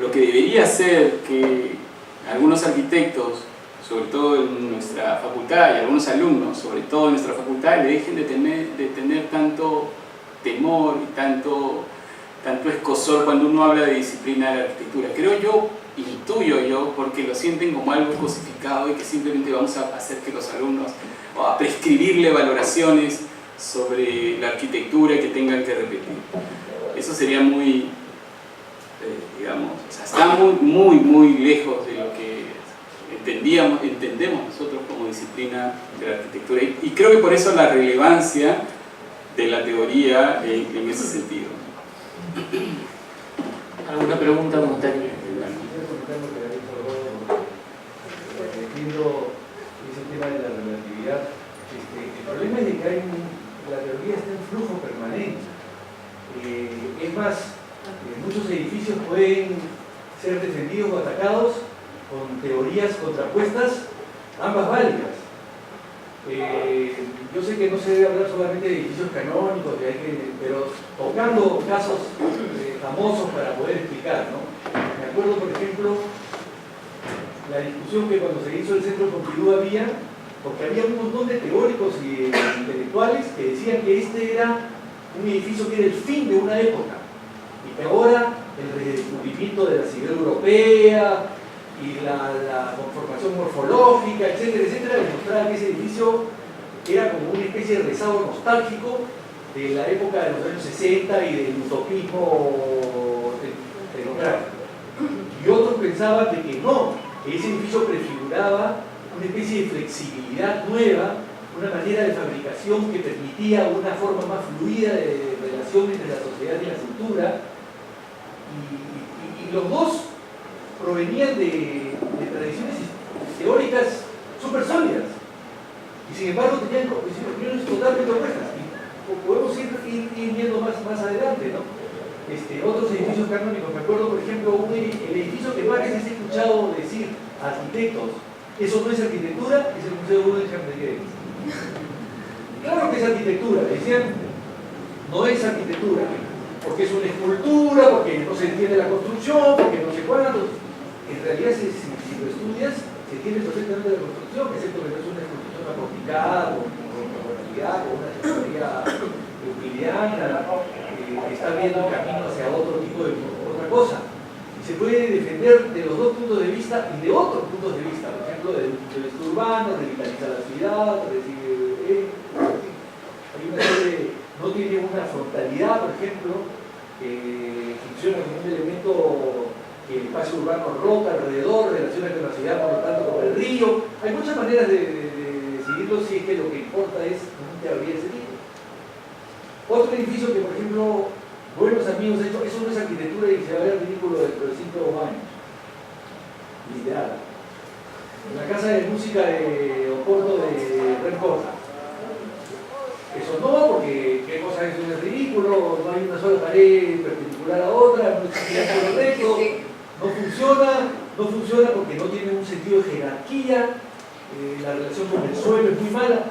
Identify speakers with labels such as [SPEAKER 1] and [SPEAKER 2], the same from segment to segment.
[SPEAKER 1] lo que debería ser que algunos arquitectos, sobre todo en nuestra facultad, y algunos alumnos, sobre todo en nuestra facultad, le dejen de tener tanto temor y tanto escozor cuando uno habla de disciplina de la arquitectura. Creo yo, intuyo yo, porque lo sienten como algo cosificado y que simplemente vamos a hacer que los alumnos, o a prescribirle valoraciones sobre la arquitectura que tengan que repetir. Eso sería muy, digamos, o sea, está muy lejos de lo que entendemos nosotros como disciplina de la arquitectura. Y creo que por eso la relevancia de la teoría en ese sentido.
[SPEAKER 2] ¿Alguna pregunta, Montaño?
[SPEAKER 3] Entiendo ese tema de la relatividad. El problema es de que la teoría está en flujo permanente. Es más, muchos edificios pueden ser defendidos o atacados con teorías contrapuestas, ambas válidas. Yo sé que no se debe hablar solamente de edificios canónicos, pero tocando casos famosos para poder explicar, ¿no? Me acuerdo, por ejemplo, la discusión que cuando se hizo el Centro Pompidou había, porque había un montón de teóricos y intelectuales que decían que este era un edificio que era el fin de una época y que ahora el redescubrimiento de la ciudad europea y la conformación morfológica, etcétera, etcétera, demostraba que ese edificio era como una especie de rezago nostálgico de la época de los años 60 y del utopismo tecnográfico. Y otros pensaban de que no, que ese edificio prefiguraba una especie de flexibilidad nueva, una manera de fabricación que permitía una forma más fluida de relación entre la sociedad y la cultura. Y los dos provenían de tradiciones teóricas súper sólidas y sin embargo tenían opiniones totalmente opuestas. Y podemos ir viendo más adelante, ¿no? Otros edificios canónicos, me acuerdo por ejemplo el edificio que más veces he escuchado decir a arquitectos: eso no es arquitectura, es el Museo Guggenheim de Kennedy. Claro que es arquitectura, decían, no es arquitectura, porque es una escultura, porque no se entiende la construcción, porque no sé cuánto. En realidad, si lo estudias, se entiende perfectamente la construcción, excepto que no es una construcción acosticada, con normalidad, con una teoría euclidiana, que está viendo el camino hacia otro tipo de otra cosa. Y se puede defender de los dos puntos de vista y de otros puntos de vista, por ejemplo, del estudio urbano, revitalizar la ciudad, hay una serie, no tiene una frontalidad, por ejemplo, que funciona como un elemento que el espacio urbano rota alrededor, relaciona con la ciudad, por lo tanto, con el río. Hay muchas maneras de decidirlo si es que lo que importa es una teoría de ese tipo. Otro edificio que, por ejemplo, buenos amigos han dicho, eso no es arquitectura y se va a ver ridículo dentro de 5 años. Literal. La casa de música de Oporto de Rencosa. Eso no, porque qué cosa es un ridículo, no hay una sola pared perpendicular a otra, no existe ángulo recto, no funciona porque no tiene un sentido de jerarquía, la relación con el suelo es muy mala.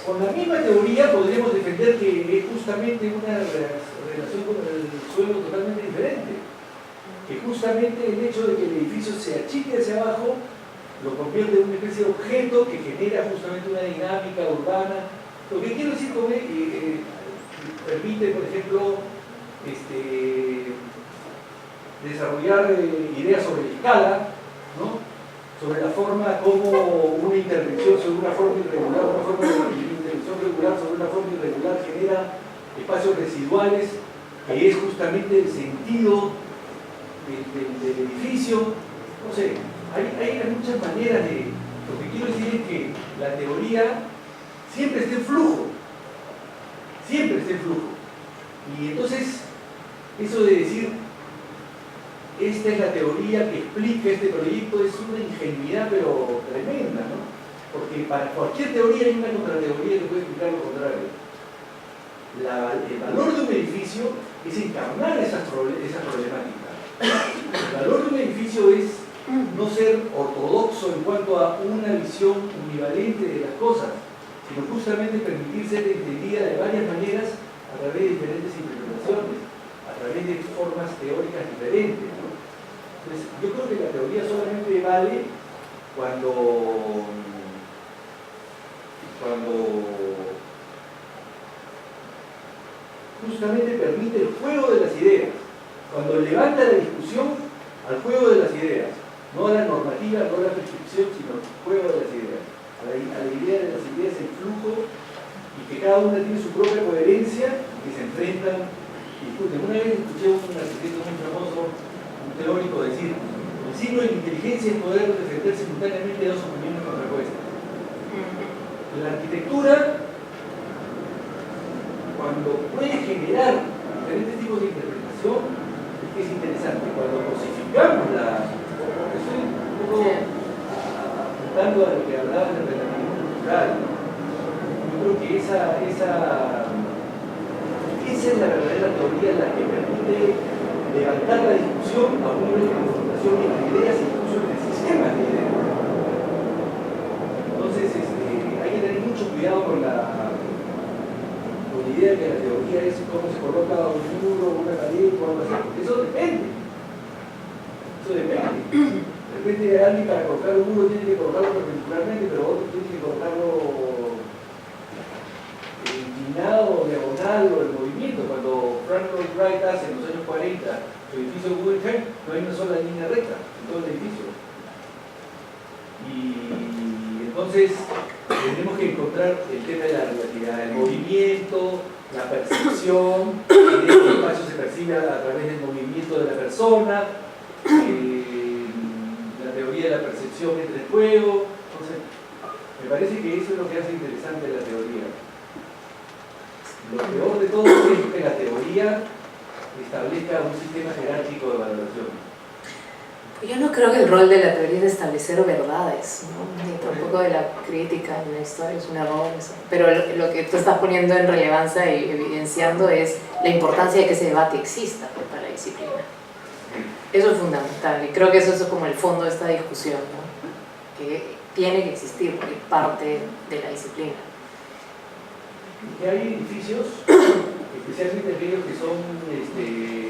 [SPEAKER 3] Con la misma teoría podríamos defender que es justamente una relación con el suelo totalmente diferente, que justamente el hecho de que el edificio se achique hacia abajo lo convierte en una especie de objeto que genera justamente una dinámica urbana. Lo que quiero decir con permite, por ejemplo, desarrollar ideas sobre la escala, ¿no? Sobre la forma como una intervención sobre una forma irregular, sobre una forma irregular genera espacios residuales, que es justamente el sentido del edificio. No sé, hay muchas maneras de... Lo que quiero decir es que la teoría siempre está en flujo, siempre está en flujo. Y entonces, eso de decir, esta es la teoría que explica este proyecto, es una ingenuidad pero tremenda, ¿no? Porque para cualquier teoría hay una contrateoría que puede explicar lo contrario. El valor de un edificio es encarnar esas problemáticas. El valor de un edificio es no ser ortodoxo en cuanto a una visión univalente de las cosas, sino justamente permitir ser entendida de varias maneras a través de diferentes interpretaciones, a través de formas teóricas diferentes, ¿no? Entonces, yo creo que la teoría solamente vale cuando justamente permite el juego de las ideas, cuando levanta la discusión al juego de las ideas, no a la normativa, no a la prescripción, sino al juego de las ideas, a la idea de las ideas en flujo, y que cada una tiene su propia coherencia, que se enfrentan y discuten. Una vez escuché a un arquitecto muy famoso, un teórico, decir: el signo de la inteligencia es poder defender simultáneamente dos opiniones contrapuestas. La arquitectura, cuando puede generar diferentes tipos de interpretación, es interesante. Cuando cosificamos estoy un poco apuntando a lo que hablaba del relativismo cultural. Yo creo que esa es la verdadera teoría, la que permite levantar la discusión a un nivel de confrontación entre ideas e incluso entre sistemas de ideas. Entonces, hay que tener mucho cuidado con la idea de que la teoría es cómo se coloca un muro, una pared o algo así. Eso depende. De repente alguien para colocar un muro tiene que colocarlo perpendicularmente, pero otro tiene que colocarlo inclinado, diagonal o en movimiento. Cuando Frank Lloyd Wright hace en los años 40 su edificio de Guggenheim, no hay una sola línea recta en todo el edificio. Y entonces tenemos que encontrar el tema de la relatividad, el movimiento, la percepción, en este espacio se percibe a través del movimiento de la persona, la teoría de la percepción entre el juego. Entonces, me parece que eso es lo que hace interesante la teoría. Lo peor de todo es que la teoría establezca un sistema jerárquico de valoración.
[SPEAKER 4] Yo no creo que el rol de la teoría es establecer verdades, ¿no? Ni tampoco de la crítica en la historia, es un error eso. Pero lo que tú estás poniendo en relevancia y evidenciando es la importancia de que ese debate exista para la disciplina. Eso es fundamental y creo que eso es como el fondo de esta discusión, ¿no? Que tiene que existir porque es parte de la disciplina.
[SPEAKER 3] Que hay edificios, especialmente aquellos que son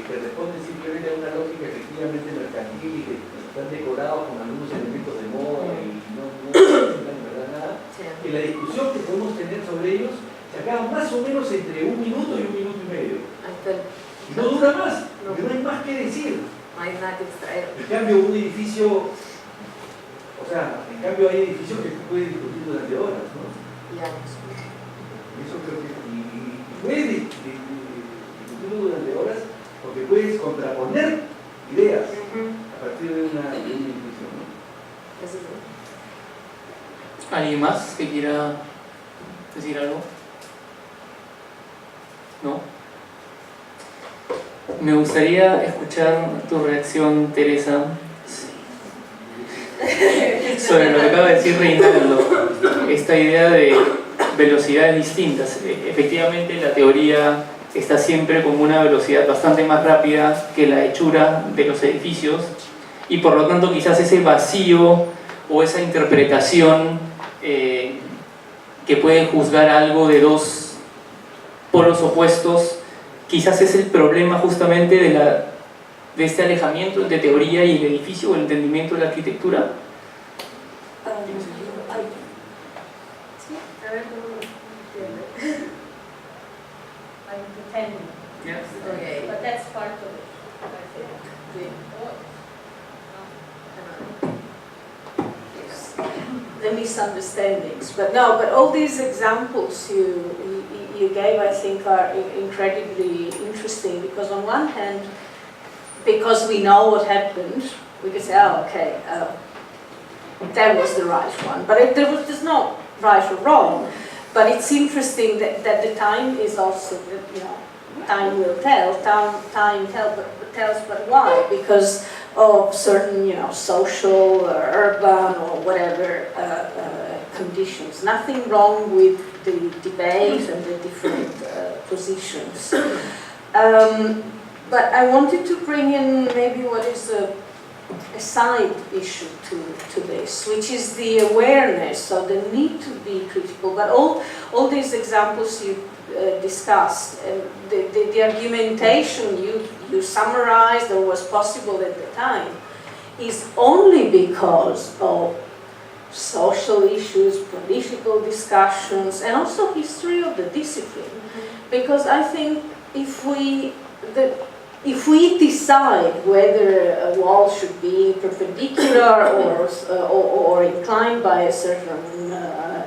[SPEAKER 3] que responden simplemente a una lógica efectivamente mercantil y que están decorados con algunos elementos de moda y no representan en verdad nada, que la discusión que podemos tener sobre ellos se acaba más o menos entre 1 minuto y 1 minuto y medio. Y no dura más, porque no hay más que decir.
[SPEAKER 4] No hay nada que extraer.
[SPEAKER 3] En cambio, un edificio, hay edificios que se pueden discutir durante horas, ¿no? Eso creo que puedes discutirlo durante horas porque puedes contraponer ideas a partir de una intuición, ¿no?
[SPEAKER 2] ¿Alguien más que quiera decir algo? ¿No? Me gustaría escuchar tu reacción, Teresa, sobre lo que acaba de decir Reinaldo, esta idea de velocidades distintas. Efectivamente, la teoría está siempre con una velocidad bastante más rápida que la hechura de los edificios y por lo tanto quizás ese vacío o esa interpretación que puede juzgar algo de dos polos opuestos, quizás es el problema justamente de este alejamiento entre teoría y el edificio o el entendimiento de la arquitectura.
[SPEAKER 5] I'm pretending.
[SPEAKER 2] Yes.
[SPEAKER 5] Okay. But that's part of it, I think.
[SPEAKER 6] Yes. The misunderstandings. But all these examples you gave, I think, are incredibly interesting because on one hand, because we know what happened, we can say, oh, okay, that was the right one. But there's no right or wrong. But it's interesting that the time is also, time will tell. Time tells, but why? Because of certain, social or urban or whatever conditions. Nothing wrong with the debate and the different positions. But I wanted to bring in maybe what is a side issue to this, which is the awareness, so the need to be critical. But all these examples you discussed, the argumentation you summarized or was possible at the time, is only because of social issues, political discussions, and also history of the discipline. Because I think if we decide whether a wall should be perpendicular or inclined by a certain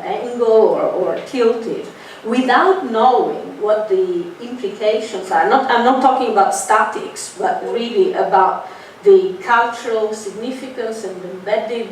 [SPEAKER 6] angle or tilted, without knowing what the implications are, I'm not talking about statics, but really about the cultural significance and embedded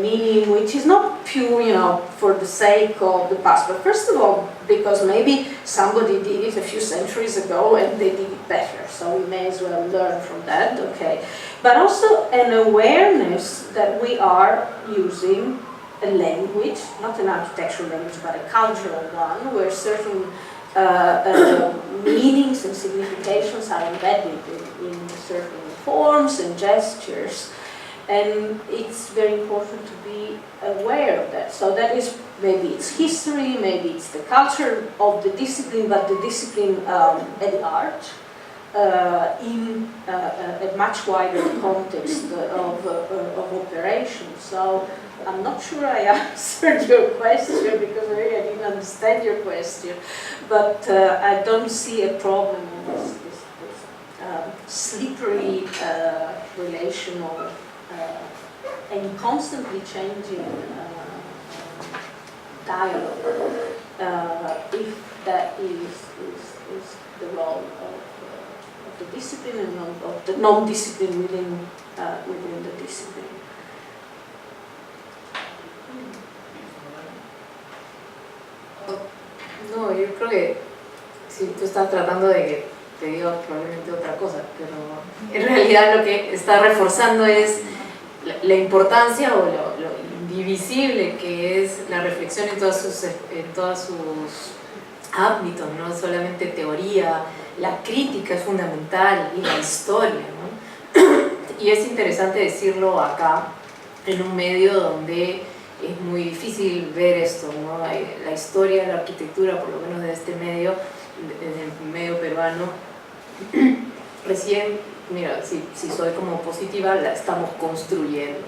[SPEAKER 6] meaning, which is not pure, for the sake of the past, but first of all, because maybe somebody did it a few centuries ago and they did it better, so we may as well learn from that, okay? But also an awareness that we are using a language, not an architectural language, but a cultural one, where certain meanings and significations are embedded in certain forms and gestures. And it's very important to be aware of that. So that is, maybe it's history, maybe it's the culture of the discipline, but the discipline at large, in a much wider context of operation. So I'm not sure I answered your question, because maybe I didn't understand your question, but I don't see a problem in this slippery relational and constantly changing dialogue, if that is the role of the discipline and of the non-discipline within the discipline.
[SPEAKER 4] No, yo creo que si tú estás tratando de que te diga probablemente otra cosa, pero en realidad lo que está reforzando es la importancia o lo indivisible que es la reflexión en todos sus ámbitos, no solamente teoría, la crítica es fundamental y la historia, ¿no? Y es interesante decirlo acá, en un medio donde es muy difícil ver esto, ¿no? La historia de la arquitectura, por lo menos de este medio, desde el medio peruano, recién, mira, si soy como positiva, la estamos construyendo,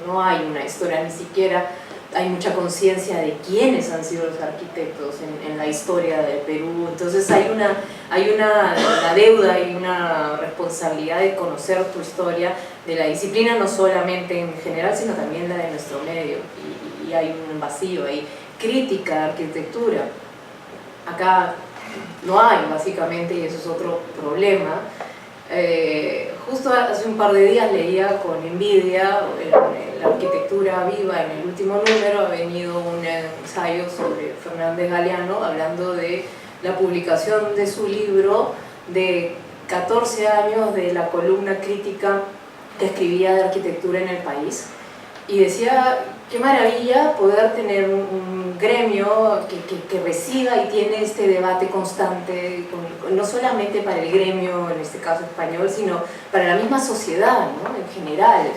[SPEAKER 4] ¿no? No hay una historia, ni siquiera hay mucha conciencia de quiénes han sido los arquitectos en la historia del Perú. Entonces hay una deuda y una responsabilidad de conocer tu historia de la disciplina, no solamente en general, sino también la de nuestro medio. Y hay un vacío, hay crítica de arquitectura. Acá no hay, básicamente, y eso es otro problema. Justo hace un par de días leía con envidia la arquitectura viva. En el último número ha venido un ensayo sobre Fernández Galeano hablando de la publicación de su libro de 14 años de la columna crítica que escribía de arquitectura en el país, y decía qué maravilla poder tener un gremio que reciba y tiene este debate constante, no solamente para el gremio, en este caso español, sino para la misma sociedad, ¿no? En general.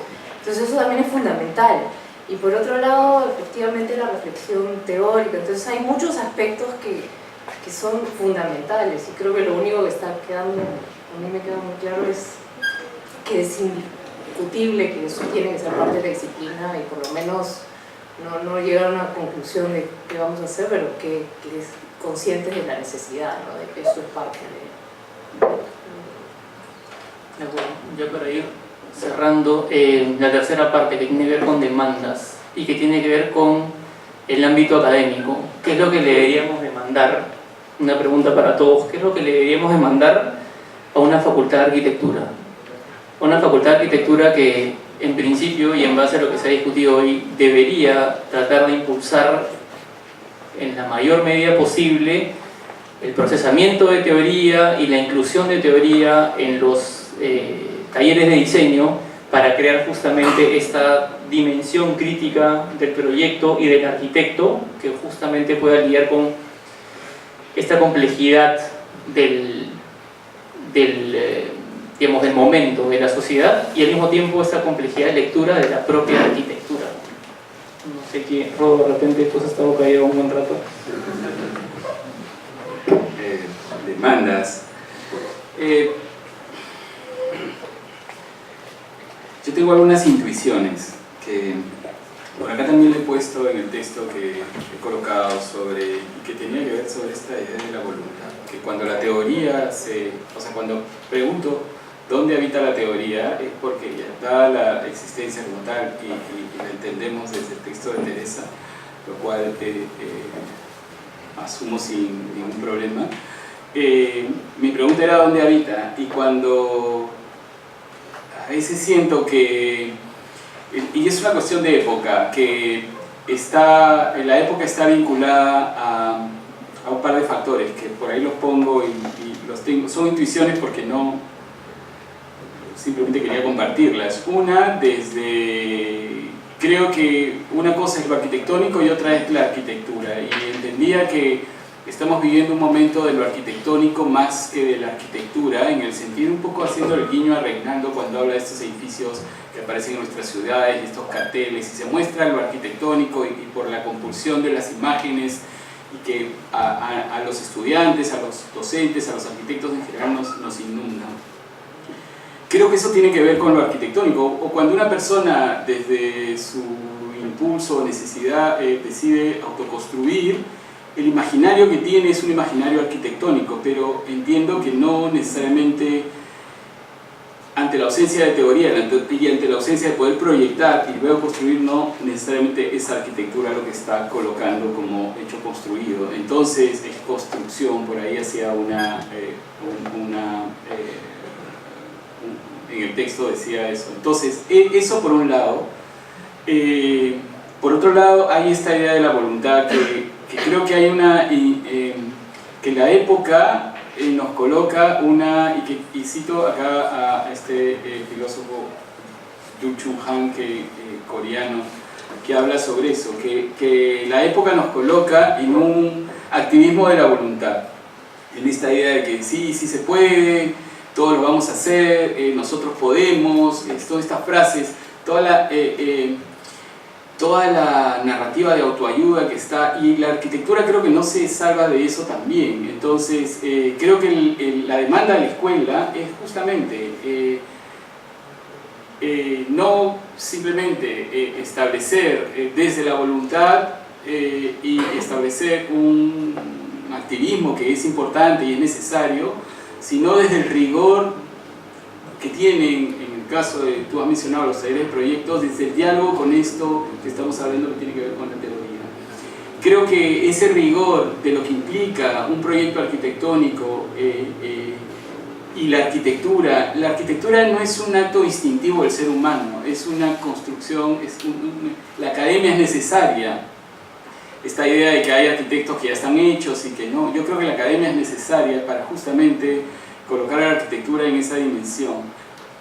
[SPEAKER 4] Entonces eso también es fundamental. Y por otro lado, efectivamente, la reflexión teórica. Entonces hay muchos aspectos que son fundamentales, y creo que lo único que está quedando, a mí me queda muy claro, es que es indiscutible que eso tiene que ser parte de la disciplina, y por lo menos no llegar a una conclusión de qué vamos a hacer, pero que es conscientes de la necesidad, ¿no? De que eso es parte
[SPEAKER 2] de... Bueno, ya para ir cerrando, la tercera parte, que tiene que ver con demandas y que tiene que ver con el ámbito académico. ¿Qué es lo que le deberíamos demandar? Una pregunta para todos. ¿Qué es lo que le deberíamos demandar a una facultad de arquitectura? Una facultad de arquitectura que, en principio, y en base a lo que se ha discutido hoy, debería tratar de impulsar en la mayor medida posible el procesamiento de teoría y la inclusión de teoría en los talleres de diseño, para crear justamente esta dimensión crítica del proyecto y del arquitecto, que justamente pueda lidiar con esta complejidad del momento de la sociedad, y al mismo tiempo esta complejidad de lectura de la propia arquitectura. No sé qué, Rodo, de repente tú has estado callado un buen rato.
[SPEAKER 1] Demandas. yo tengo algunas intuiciones que por acá también le he puesto en el texto que he colocado sobre, y que tenía que ver sobre esta idea de la voluntad, que cuando la teoría o sea, cuando pregunto dónde habita la teoría es porque ya da la existencia como tal y la entendemos desde el texto de Teresa, lo cual asumo sin ningún problema. Mi pregunta era dónde habita, y cuando a veces siento que, y es una cuestión de época, que la época está vinculada a un par de factores que por ahí los pongo y los tengo, son intuiciones porque no, simplemente quería compartirlas. Una, creo que una cosa es lo arquitectónico y otra es la arquitectura, y entendía que estamos viviendo un momento de lo arquitectónico más que de la arquitectura, en el sentido un poco haciendo el guiño a Reinaldo cuando habla de estos edificios que aparecen en nuestras ciudades, estos carteles, y se muestra lo arquitectónico y por la compulsión de las imágenes, y que a los estudiantes, a los docentes, a los arquitectos en general nos inunda. Creo que eso tiene que ver con lo arquitectónico, o cuando una persona desde su impulso o necesidad decide autoconstruir, el imaginario que tiene es un imaginario arquitectónico, pero entiendo que no necesariamente, ante la ausencia de teoría y ante la ausencia de poder proyectar y luego construir, no necesariamente es arquitectura lo que está colocando como hecho construido. Entonces es construcción, por ahí hacia en el texto decía eso. Entonces, eso por un lado. Por otro lado, hay esta idea de la voluntad que creo que hay que la época nos coloca y cito acá a este filósofo Yu Chung Han, coreano, que habla sobre eso, que la época nos coloca en un activismo de la voluntad, en esta idea de que sí se puede, todo lo vamos a hacer, nosotros podemos, todas estas frases, toda la narrativa de autoayuda que está, y la arquitectura creo que no se salva de eso también. Entonces creo que la demanda de la escuela es justamente no simplemente establecer desde la voluntad y establecer un activismo que es importante y es necesario, sino desde el rigor que tienen, en el caso de, tú has mencionado los talleres de proyectos, desde el diálogo con esto que estamos hablando que tiene que ver con la teoría. Creo que ese rigor de lo que implica un proyecto arquitectónico y la arquitectura no es un acto instintivo del ser humano, es una construcción, la academia es necesaria. Esta idea de que hay arquitectos que ya están hechos y que no, yo creo que la academia es necesaria para justamente colocar la arquitectura en esa dimensión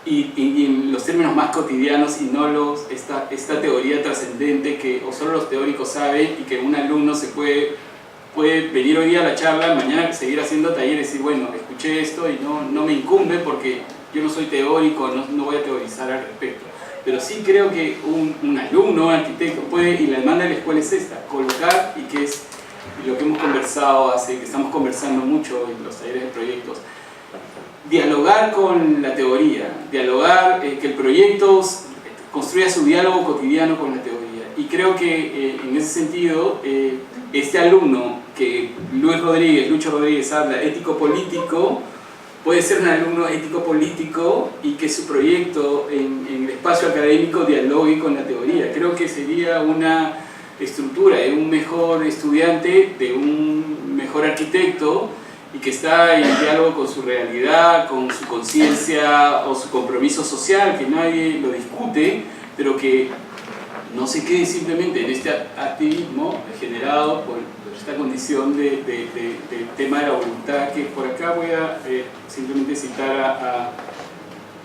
[SPEAKER 1] y en los términos más cotidianos, y no esta teoría trascendente que o solo los teóricos saben, y que un alumno puede venir hoy día a la charla, mañana seguir haciendo talleres y decir, bueno, escuché esto y no me incumbe porque yo no soy teórico, no voy a teorizar al respecto. Pero sí creo que un alumno, un arquitecto puede, y la demanda de la escuela es esta, colocar, y que es lo que hemos conversado que estamos conversando mucho en los talleres de proyectos, dialogar con la teoría, dialogar, que el proyecto construya su diálogo cotidiano con la teoría. Y creo que en ese sentido, este alumno que Lucho Rodríguez habla, ético-político, puede ser un alumno ético-político y que su proyecto en el espacio académico dialogue con la teoría. Creo que sería una estructura de un mejor estudiante, de un mejor arquitecto, y que está en diálogo con su realidad, con su conciencia o su compromiso social, que nadie lo discute, pero que no se quede simplemente en este activismo generado por esta condición del tema de la voluntad, que por acá voy a simplemente citar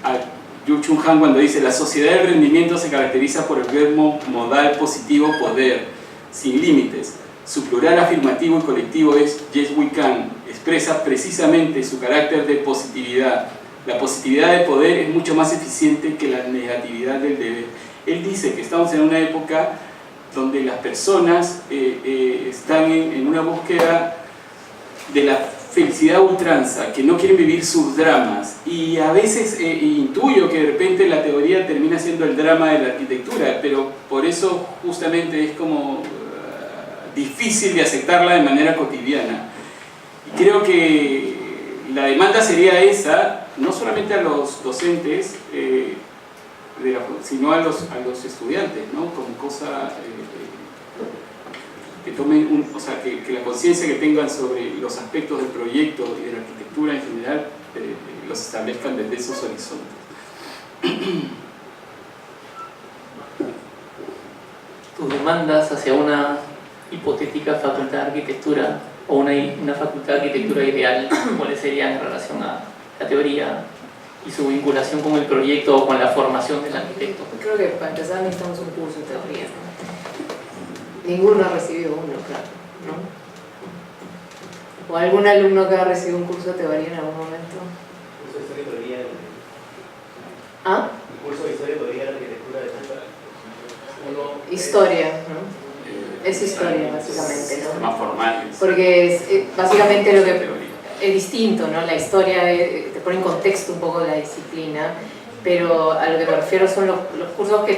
[SPEAKER 1] a Yu Chung Han cuando dice: la sociedad del rendimiento se caracteriza por el verbo modal positivo poder, sin límites. Su plural afirmativo y colectivo es yes we can, expresa precisamente su carácter de positividad. La positividad de poder es mucho más eficiente que la negatividad del deber. Él dice que estamos en una época donde las personas están en una búsqueda de la felicidad a ultranza, que no quieren vivir sus dramas, y a veces intuyo que de repente la teoría termina siendo el drama de la arquitectura, pero por eso justamente es como difícil de aceptarla de manera cotidiana. Y creo que la demanda sería esa, no solamente a los docentes, sino a los estudiantes, ¿no? Como cosa que tomen, o sea, que la conciencia que tengan sobre los aspectos del proyecto y de la arquitectura en general los establezcan desde esos horizontes.
[SPEAKER 2] Tus demandas hacia una hipotética facultad de arquitectura o una facultad de arquitectura ideal, ¿cuáles serían en relación a la teoría y su vinculación con el proyecto o con la formación del arquitecto?
[SPEAKER 4] Creo que para empezar necesitamos un curso de teoría, ¿no? Ninguno ha recibido uno, claro, ¿no? ¿O algún alumno que ha recibido un curso de teoría en algún momento?
[SPEAKER 7] Curso de historia y teoría de
[SPEAKER 4] ¿Ah?
[SPEAKER 7] curso de historia y teoría de la arquitectura de Santa.
[SPEAKER 4] Historia, ¿no? Es historia, básicamente, ¿no?
[SPEAKER 1] Sistemas formales.
[SPEAKER 4] Porque es básicamente lo que
[SPEAKER 1] Teoría.
[SPEAKER 4] es distinto, ¿no? La historia te pone en contexto un poco la disciplina, pero a lo que me refiero son los cursos que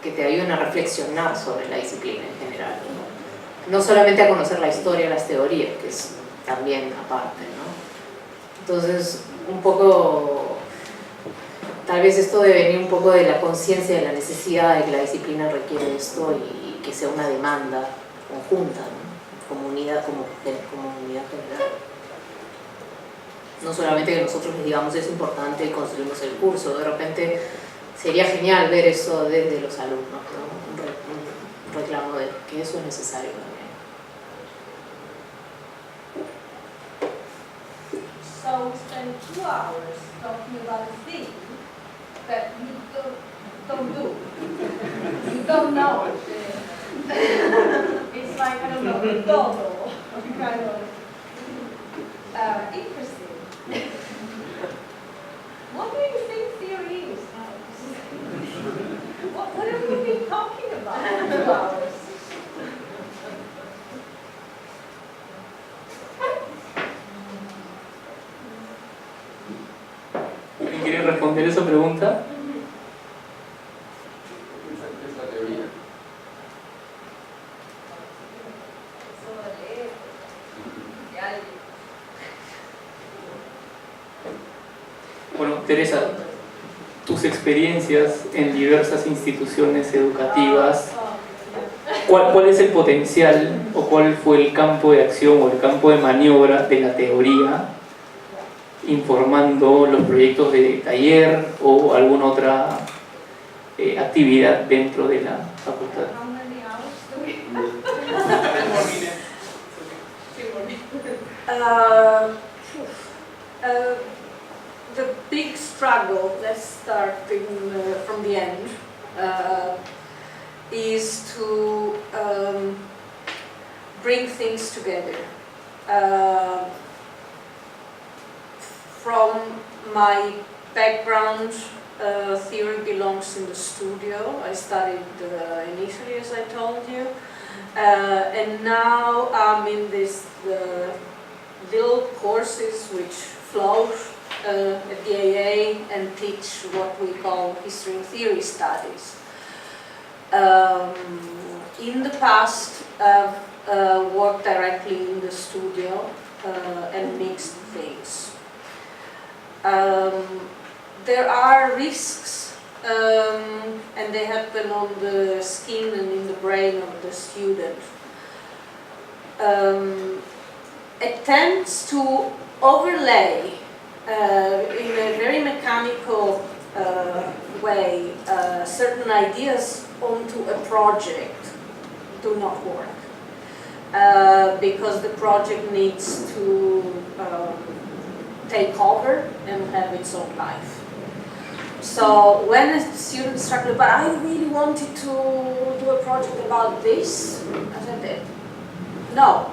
[SPEAKER 4] te ayudan a reflexionar sobre la disciplina en general, ¿no? No solamente a conocer la historia, las teorías, que es también aparte, ¿no? Entonces, un poco, tal vez esto debe venir un poco de la conciencia de la necesidad de que la disciplina requiere esto y que sea una demanda conjunta, ¿no? Comunidad, como comunidad general. No solamente que nosotros les digamos es importante y construimos el curso, de repente sería genial ver eso desde los alumnos, ¿no? Un reclamo de que eso es necesario también.
[SPEAKER 5] So we spend 2 hours talking about a thing that you don't do. You don't know. It's like, I don't know, todo, kind of interesting. What do you think theory is? What have we been talking about for 2 hours?
[SPEAKER 2] ¿Alguien quiere responder esa pregunta?
[SPEAKER 8] Es la teoría.
[SPEAKER 5] Solo leer. De alguien.
[SPEAKER 2] Bueno, Teresa, tus experiencias en diversas instituciones educativas, ¿cuál es el potencial o cuál fue el campo de acción o el campo de maniobra de la teoría informando los proyectos de taller o alguna otra actividad dentro de la facultad?
[SPEAKER 5] How many hours do we
[SPEAKER 6] The big struggle, let's start from the end, is to bring things together. From my background, theory belongs in the studio. I studied in Italy, as I told you, and now I'm in this little courses which float at the AA and teach what we call history and theory studies. In the past, I've worked directly in the studio and mixed things. There are risks, and they happen on the skin and in the brain of the student. It tends to overlay in a very mechanical way certain ideas onto a project do not work because the project needs to take over and have its own life. So when a student started, but I really wanted to do a project about this, I said, no,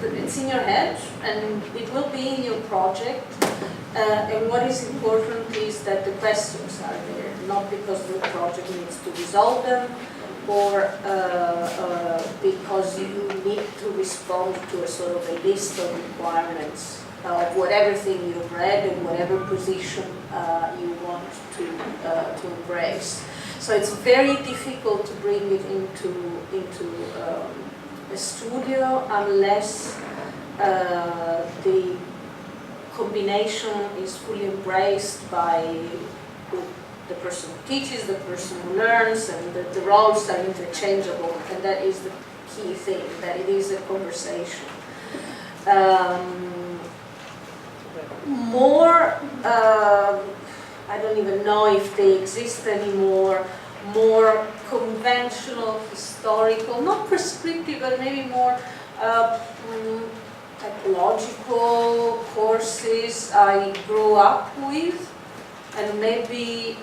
[SPEAKER 6] it's in your head and it will be in your project. And what is important is that the questions are there, not because the project needs to resolve them, or because you need to respond to a sort of a list of requirements of whatever thing you've read and whatever position you want to embrace. So it's very difficult to bring it into a studio unless the combination is fully embraced by the person who teaches, the person who learns, and the roles are interchangeable, and that is the key thing, that it is a conversation. I don't even know if they exist anymore, more conventional, historical, not prescriptive, but maybe more technological courses I grew up with, and maybe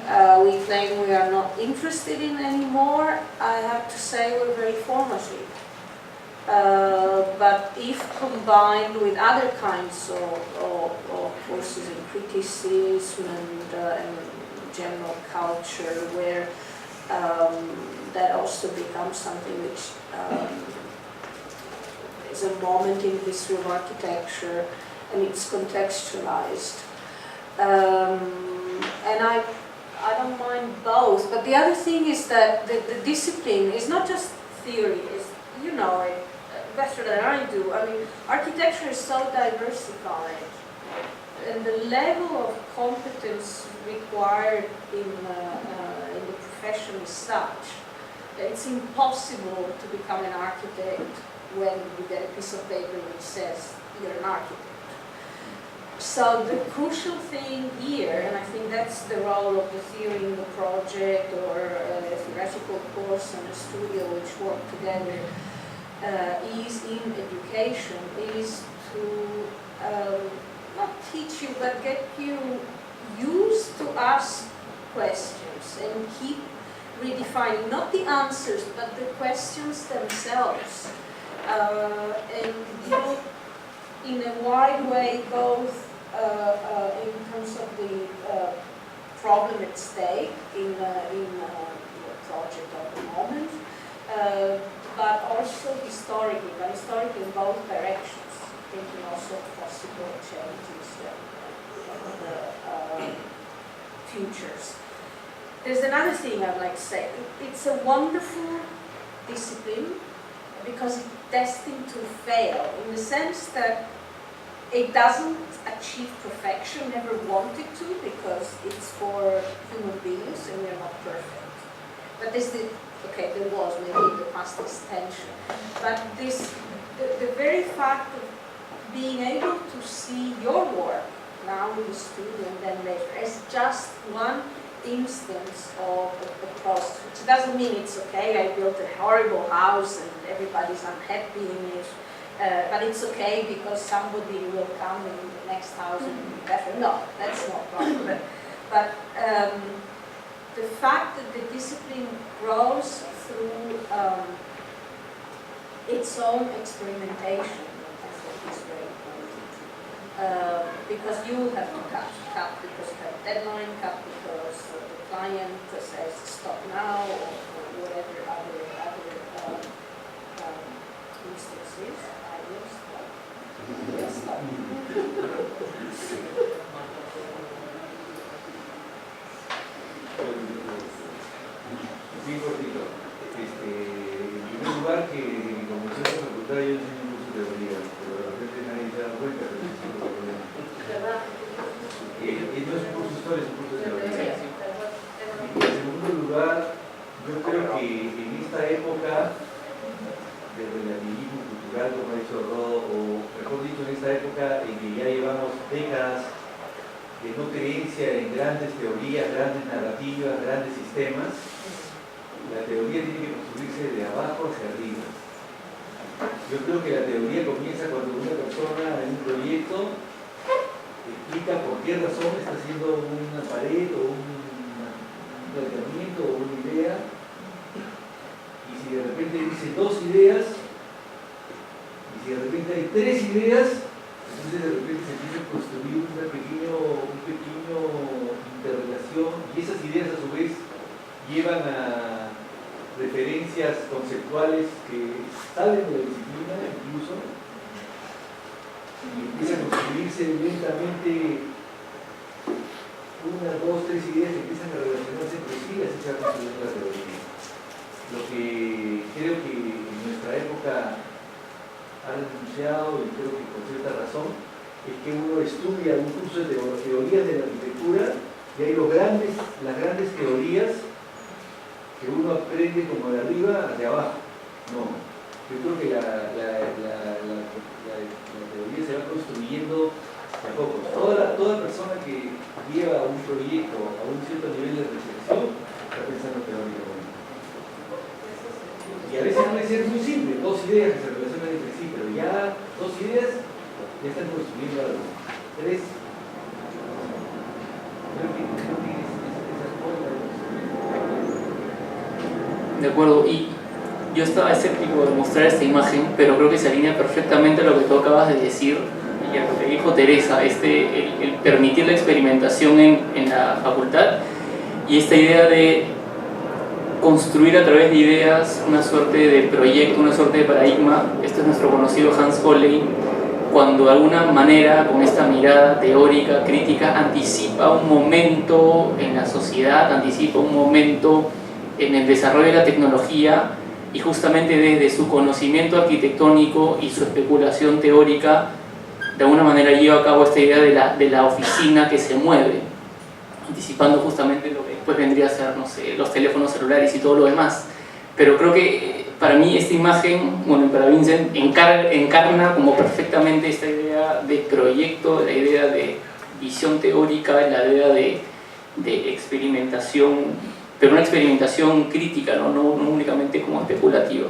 [SPEAKER 6] we claim we are not interested in anymore. I have to say we're very formative. But if combined with other kinds of courses in criticism and general culture, where that also becomes something which is a moment in the history of architecture, and it's contextualized. And I don't mind both, but the other thing is that the discipline is not just theory, it's, you know it better than I do. I mean, architecture is so diversified, and the level of competence required in the profession is such that it's impossible to become an architect when you get a piece of paper which says you're an architect. So the crucial thing here, and I think that's the role of the theory in the project, or a theoretical course and a studio which work together, is in education, is to not teach you, but get you used to ask questions and keep redefining, not the answers, but the questions themselves. And you know, in a wide way, both in terms of the problem at stake in the project of the moment, but also historically, but historically in both directions, thinking also of possible changes of the futures. There's another thing I'd like to say. It's a wonderful discipline because it's destined to fail, in the sense that it doesn't achieve perfection, never wanted to, because it's for human beings and we're not perfect. But this did, okay, there was maybe in the past this tension. But this, the very fact of being able to see your work now in the studio and then later as just one instance of a process, which doesn't mean it's okay, I built a horrible house and everybody's unhappy in it, but it's okay because somebody will come in the next house and be better. No, that's not right. But the fact that the discipline grows through its own experimentation, I think is very important. Because you have to cut because you have a deadline, cut because the client says stop now, or whatever other instances. I will stop. Yes, stop.
[SPEAKER 3] Bien cortito. En primer lugar, que como soy de facultad yo enseño un curso de teoría, pero de repente nadie se da cuenta, pero ese es otro problema. No es un curso de historia, es un curso de teoría. En segundo lugar, yo creo que en esta época de relativismo cultural, como ha dicho Rodo, o mejor dicho, en esta época en que ya llevamos décadas de no creencia en grandes teorías, grandes narrativas, grandes sistemas, la teoría tiene que construirse de abajo hacia arriba. Yo creo que la teoría comienza cuando una persona en un proyecto explica por qué razón está haciendo una pared o un planteamiento o una idea, y si de repente dice dos ideas, y si de repente hay tres ideas, entonces de repente se empieza a construir un pequeño interrelación, y esas ideas a su vez llevan a referencias conceptuales que salen de la disciplina incluso y empiezan a construirse lentamente unas, dos, tres ideas que empiezan a relacionarse entre sí, así se va construyendo la teoría. Lo que creo que en nuestra época ha denunciado, y creo que con cierta razón, es que uno estudia un curso de teorías de la arquitectura y hay las grandes teorías que uno aprende como de arriba hacia abajo. No, yo creo que la teoría se va construyendo de a poco. Toda persona que lleva un proyecto a un cierto nivel de reflexión está pensando teóricamente. Y a veces puede ser muy simple, dos ideas que se relacionan entre sí, pero ya dos ideas ya están construyendo algo. Tres, creo que esa forma de
[SPEAKER 2] De acuerdo, y yo estaba escéptico de mostrar esta imagen, pero creo que se alinea perfectamente a lo que tú acabas de decir y a lo que dijo Teresa, el permitir la experimentación en la facultad y esta idea de construir a través de ideas una suerte de proyecto, una suerte de paradigma. Este es nuestro conocido Hans Hollein, cuando de alguna manera con esta mirada teórica, crítica, anticipa un momento en la sociedad, anticipa un momento en el desarrollo de la tecnología y justamente desde su conocimiento arquitectónico y su especulación teórica de alguna manera lleva a cabo esta idea de la oficina que se mueve, anticipando justamente lo que después vendría a ser, no sé, los teléfonos celulares y todo lo demás. Pero creo que para mí esta imagen, bueno, para Vincent, encarna como perfectamente esta idea de proyecto, la idea de visión teórica, la idea de experimentación, pero una experimentación crítica, no únicamente como especulativa.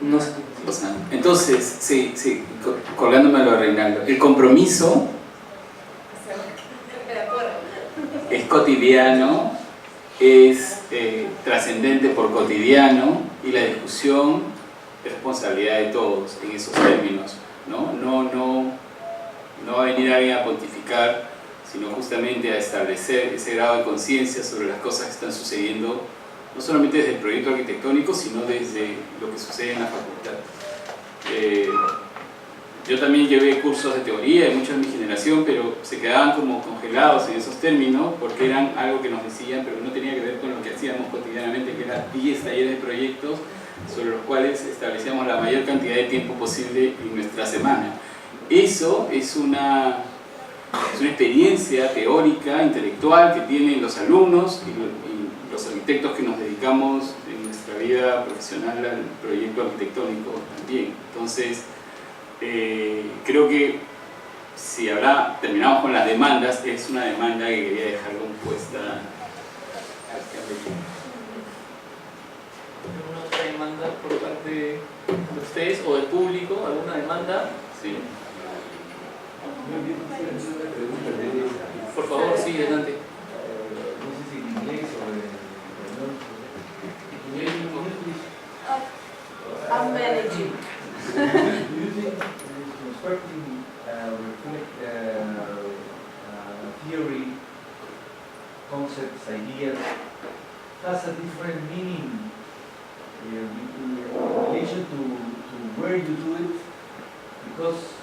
[SPEAKER 2] No sé.
[SPEAKER 1] Entonces, sí, colgándome a lo de Reinaldo, el compromiso es cotidiano, es trascendente por cotidiano, y la discusión es responsabilidad de todos en esos términos. No va a venir alguien a pontificar, sino justamente a establecer ese grado de conciencia sobre las cosas que están sucediendo, no solamente desde el proyecto arquitectónico, sino desde lo que sucede en la facultad. Yo también llevé cursos de teoría de muchos de mi generación, pero se quedaban como congelados en esos términos porque eran algo que nos decían, pero no tenía que ver con lo que hacíamos cotidianamente, que eran 10 talleres de proyectos sobre los cuales establecíamos la mayor cantidad de tiempo posible en nuestra semana. Eso es una experiencia teórica, intelectual que tienen los alumnos y los arquitectos que nos dedicamos en nuestra vida profesional al proyecto arquitectónico también. Entonces, creo que si terminamos con las demandas, es una demanda que quería dejar compuesta.
[SPEAKER 2] ¿Alguna otra demanda por parte de ustedes o del público? ¿Alguna demanda?
[SPEAKER 1] Sí.
[SPEAKER 2] Por favor, sí, adelante.
[SPEAKER 3] no sé si en inglés o en español.
[SPEAKER 6] I'm managing.
[SPEAKER 3] Do you think constructing theory, concepts, ideas has a different meaning in relation to where you do it? Because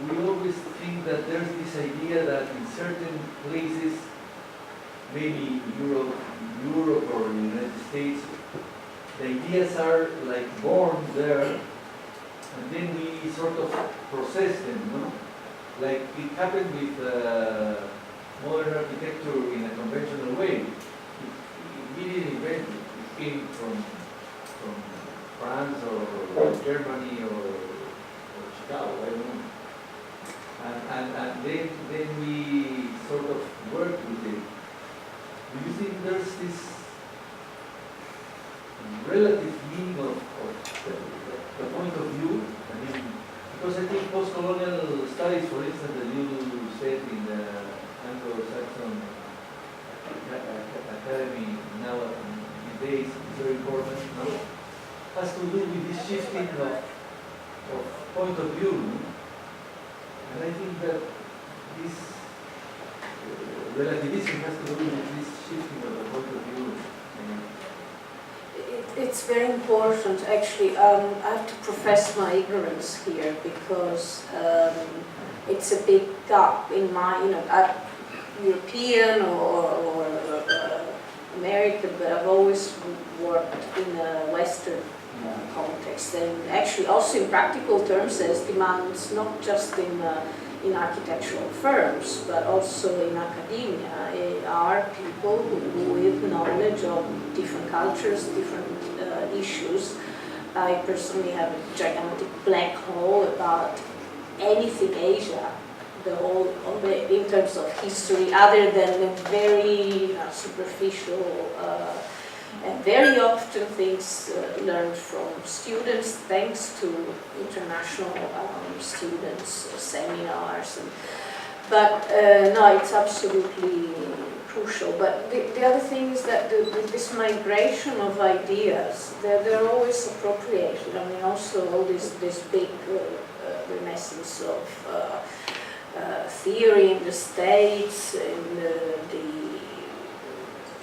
[SPEAKER 3] we always think that there's this idea that in certain places, maybe Europe or the United States, the ideas are like born there, and then we sort of process them, no? Like it happened with modern architecture in a conventional way. We didn't invent it. It came from France or Germany or Chicago, I don't know. And then we sort of work with it. Do you think there's this relative meaning of the point of view? I mean, because I think post-colonial studies, for instance, that you said in the Anglo-Saxon Academy now these days is very important, no? Has to do with this shifting of point of view, no? And I think that this relativism has to do with this shifting of the point of view.
[SPEAKER 6] it's very important, actually. I have to profess my ignorance here because it's a big gap in my, I'm European or American, but I've always worked in a Western context, and actually also in practical terms there's demands not just in architectural firms, but also in academia. Are people with knowledge of different cultures, different issues. I personally have a gigantic black hole about anything Asia, the whole of it, in terms of history, other than the very superficial and very often things learned from students, thanks to international students, seminars. But no, it's absolutely crucial. But the other thing is that this migration of ideas, they're always appropriated. I mean, also all this big renaissance of theory in the States in the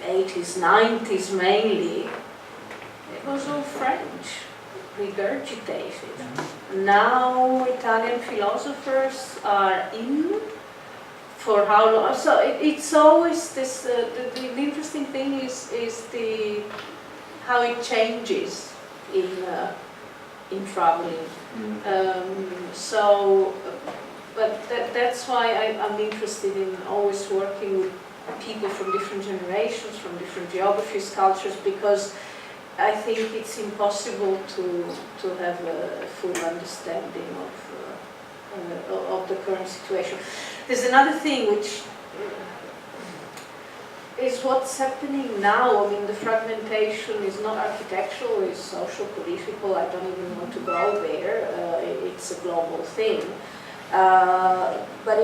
[SPEAKER 6] 80s, 90s mainly, it was all French, regurgitated. Now Italian philosophers are in for how long? So it's always this, the interesting thing is how it changes in traveling. But that's why I'm interested in always working with people from different generations, from different geographies, cultures, because I think it's impossible to have a full understanding of the current situation. There's another thing which is what's happening now. I mean, the fragmentation is not architectural, it's social, political. I don't even want to go there. It's a global thing. But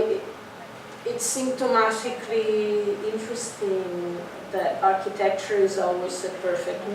[SPEAKER 6] it's symptomatically interesting that architecture is always a perfect